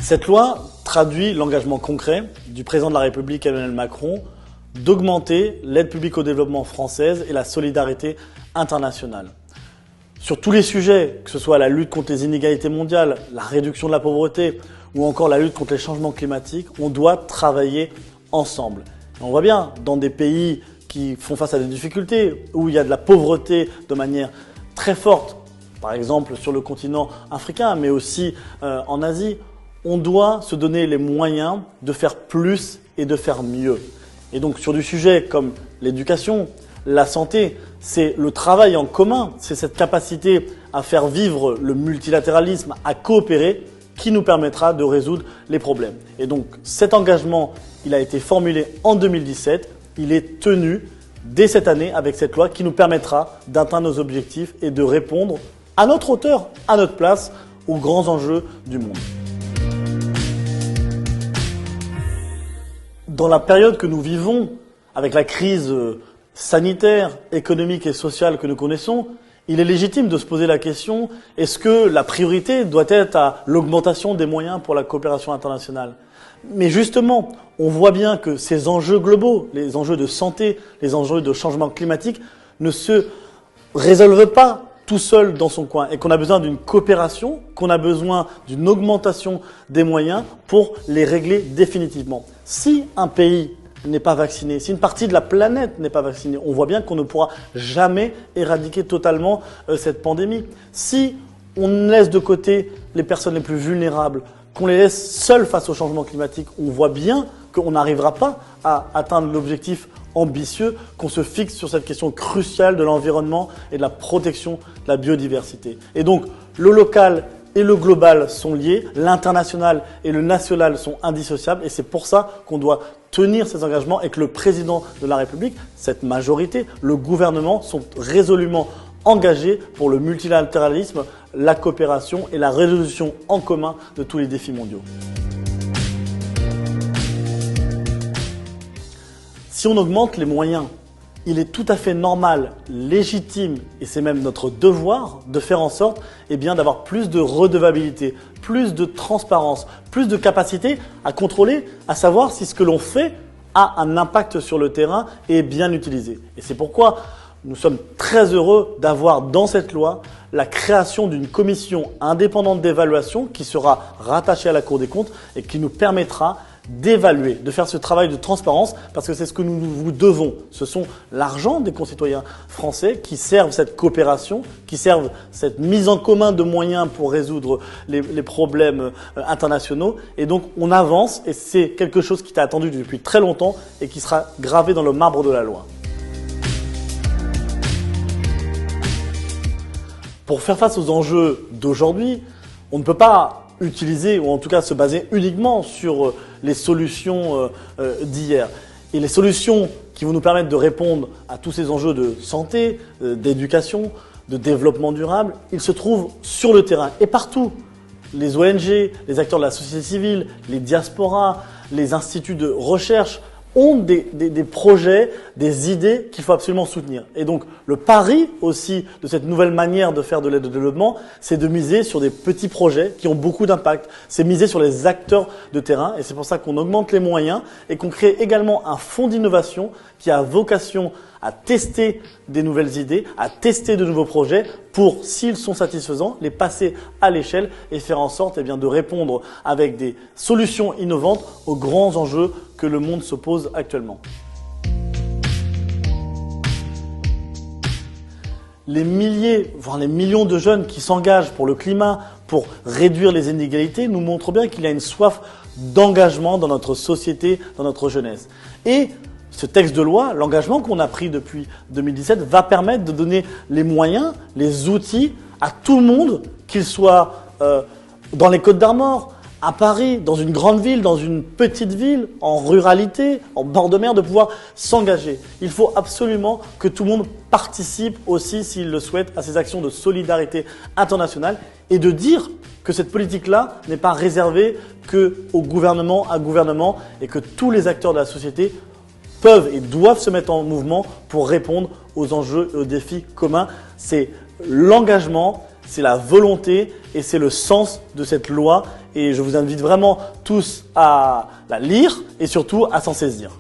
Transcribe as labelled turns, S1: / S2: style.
S1: Cette loi traduit l'engagement concret du président de la République Emmanuel Macron d'augmenter l'aide publique au développement française et la solidarité internationale. Sur tous les sujets, que ce soit la lutte contre les inégalités mondiales, la réduction de la pauvreté ou encore la lutte contre les changements climatiques, on doit travailler ensemble. Et on voit bien, dans des pays qui font face à des difficultés, où il y a de la pauvreté de manière très forte, par exemple sur le continent africain, mais aussi en Asie, on doit se donner les moyens de faire plus et de faire mieux. Et donc sur du sujet comme l'éducation, la santé, c'est le travail en commun, c'est cette capacité à faire vivre le multilatéralisme, à coopérer, qui nous permettra de résoudre les problèmes. Et donc cet engagement, il a été formulé en 2017, il est tenu dès cette année avec cette loi qui nous permettra d'atteindre nos objectifs et de répondre à notre hauteur, à notre place, aux grands enjeux du monde. Dans la période que nous vivons, avec la crise sanitaire, économique et sociale que nous connaissons, il est légitime de se poser la question, est-ce que la priorité doit être à l'augmentation des moyens pour la coopération internationale ? Mais justement, on voit bien que ces enjeux globaux, les enjeux de santé, les enjeux de changement climatique, ne se résolvent pas tout seul dans son coin et qu'on a besoin d'une coopération, qu'on a besoin d'une augmentation des moyens pour les régler définitivement. Si un pays n'est pas vacciné, si une partie de la planète n'est pas vaccinée, on voit bien qu'on ne pourra jamais éradiquer totalement cette pandémie. Si on laisse de côté les personnes les plus vulnérables, qu'on les laisse seules face au changement climatique, on voit bien qu'on n'arrivera pas à atteindre l'objectif ambitieux qu'on se fixe sur cette question cruciale de l'environnement et de la protection de la biodiversité. Et donc, le local et le global sont liés, l'international et le national sont indissociables et c'est pour ça qu'on doit tenir ces engagements et que le président de la République, cette majorité, le gouvernement sont résolument engagés pour le multilatéralisme, la coopération et la résolution en commun de tous les défis mondiaux. Si on augmente les moyens, il est tout à fait normal, légitime, et c'est même notre devoir de faire en sorte d'avoir plus de redevabilité, plus de transparence, plus de capacité à contrôler, à savoir si ce que l'on fait a un impact sur le terrain et est bien utilisé. Et c'est pourquoi nous sommes très heureux d'avoir dans cette loi la création d'une commission indépendante d'évaluation qui sera rattachée à la Cour des comptes et qui nous permettra d'évaluer, de faire ce travail de transparence parce que c'est ce que nous vous devons. Ce sont l'argent des concitoyens français qui servent cette coopération, qui servent cette mise en commun de moyens pour résoudre les problèmes internationaux. Et donc on avance et c'est quelque chose qui t'a attendu depuis très longtemps et qui sera gravé dans le marbre de la loi. Pour faire face aux enjeux d'aujourd'hui, on ne peut pas utiliser, ou en tout cas se baser uniquement sur les solutions d'hier. Et les solutions qui vont nous permettre de répondre à tous ces enjeux de santé, d'éducation, de développement durable, ils se trouvent sur le terrain et partout. Les ONG, les acteurs de la société civile, les diasporas, les instituts de recherche ont des projets, des idées qu'il faut absolument soutenir. Et donc, le pari aussi de cette nouvelle manière de faire de l'aide au développement, c'est de miser sur des petits projets qui ont beaucoup d'impact. C'est miser sur les acteurs de terrain et c'est pour ça qu'on augmente les moyens et qu'on crée également un fonds d'innovation qui a vocation à tester des nouvelles idées, à tester de nouveaux projets pour, s'ils sont satisfaisants, les passer à l'échelle et faire en sorte de répondre avec des solutions innovantes aux grands enjeux que le monde se pose actuellement. Les milliers, voire les millions de jeunes qui s'engagent pour le climat, pour réduire les inégalités, nous montrent bien qu'il y a une soif d'engagement dans notre société, dans notre jeunesse. Et ce texte de loi, l'engagement qu'on a pris depuis 2017, va permettre de donner les moyens, les outils à tout le monde, qu'il soit dans les Côtes-d'Armor, à Paris, dans une grande ville, dans une petite ville, en ruralité, en bord de mer, de pouvoir s'engager. Il faut absolument que tout le monde participe aussi, s'il le souhaite, à ces actions de solidarité internationale et de dire que cette politique-là n'est pas réservée qu'au gouvernement, à gouvernement et que tous les acteurs de la société peuvent et doivent se mettre en mouvement pour répondre aux enjeux et aux défis communs. C'est l'engagement, c'est la volonté et c'est le sens de cette loi. Et je vous invite vraiment tous à la lire et surtout à s'en saisir.